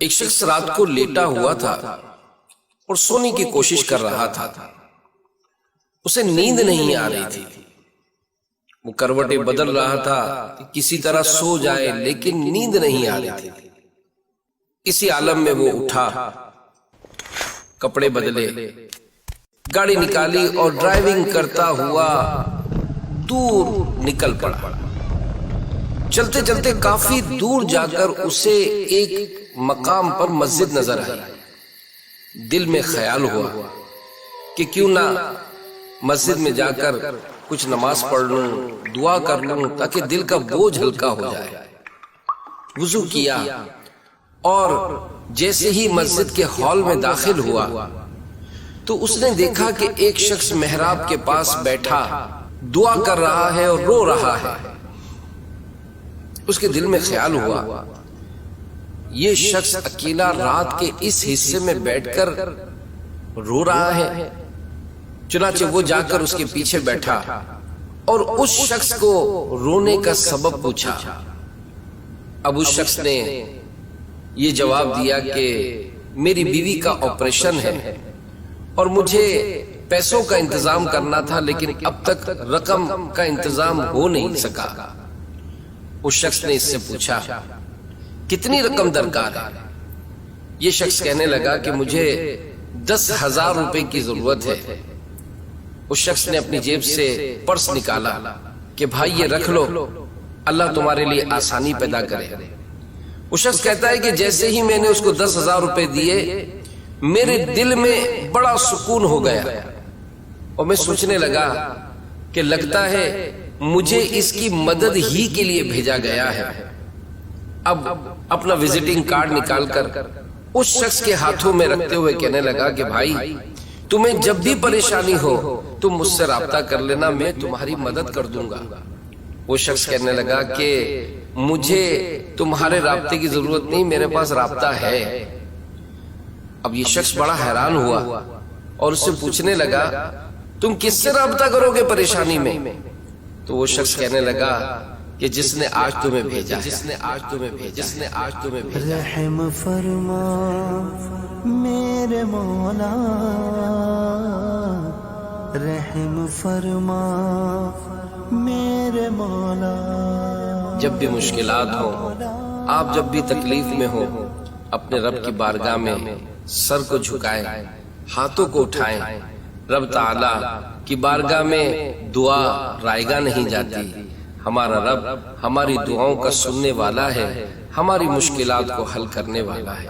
ایک شخص رات کو لیٹا ہوا تھا اور سونے کی کوشش کر رہا تھا. اسے نیند نہیں آ رہی تھی. وہ کروٹیں بدل رہا تھا کہ کسی طرح سو جائے، لیکن نیند نہیں آ رہی تھی. اسی عالم میں وہ اٹھا، کپڑے بدلے، گاڑی نکالی اور ڈرائیونگ کرتا ہوا دور نکل پڑا. چلتے چلتے کافی دور جا کر اسے ایک مقام پر مسجد نظر آئی. دل میں خیال ہوا کہ کیوں نہ مسجد میں جا کر کچھ نماز پڑھ لوں، دعا کر لوں تاکہ دل کا بوجھ ہلکا ہو جائے. وضو کیا اور جیسے ہی مسجد کے ہال میں داخل ہوا تو اس نے دیکھا کہ ایک شخص محراب کے پاس بیٹھا دعا کر رہا ہے اور رو رہا ہے. اس کے دل میں خیال ہوا یہ شخص اکیلا رات کے اس حصے میں بیٹھ کر رو رہا ہے. چنانچہ وہ جا کر اس کے پیچھے بیٹھا اور اس شخص کو رونے کا سبب پوچھا. اب اس شخص نے یہ جواب دیا کہ میری بیوی کا آپریشن ہے اور مجھے پیسوں کا انتظام کرنا تھا، لیکن اب تک رقم کا انتظام ہو نہیں سکا. اس شخص نے اس سے پوچھا کتنی رقم درکار ہے؟ یہ شخص کہنے لگا کہ مجھے 10,000 روپے کی ضرورت ہے. اس شخص نے اپنی جیب سے پرس نکالا کہ بھائی یہ رکھ لو، اللہ تمہارے لیے آسانی پیدا کرے. وہ شخص کہتا ہے کہ جیسے ہی میں نے اس کو 10,000 روپے دیے میرے دل میں بڑا سکون ہو گیا اور میں سوچنے لگا کہ لگتا ہے مجھے اس کی مدد ہی کے لیے بھیجا گیا ہے. اب اپنا وزٹنگ کارڈ نکال کر اس شخص کے ہاتھوں میں رکھتے ہوئے کہنے لگا کہ بھائی تمہیں جب بھی پریشانی ہو تم مجھ سے رابطہ کر لینا، میں تمہاری مدد کر دوں گا. وہ شخص کہنے لگا کہ مجھے تمہارے رابطے کی ضرورت نہیں، میرے پاس رابطہ ہے. اب یہ شخص بڑا حیران ہوا اور اس سے پوچھنے لگا تم کس سے رابطہ کرو گے پریشانی میں؟ تو وہ شخص کہنے لگا کہ جس نے آج تمہیں بھیجا، جس نے آج تمہیں بھیجا، جس نے آج تمہیں بھیجا. رحم فرما میرے مولا، رحم فرما میرے مولا. جب بھی مشکلات ہوں، آپ جب بھی تکلیف میں ہوں، اپنے رب کی بارگاہ میں سر کو جھکائیں، ہاتھوں کو اٹھائیں. رب تعالی کی بارگاہ میں دعا رائگاں نہیں جاتی. ہمارا رب ہماری دعاؤں کا سننے والا ہے، ہماری مشکلات کو حل کرنے والا ہے.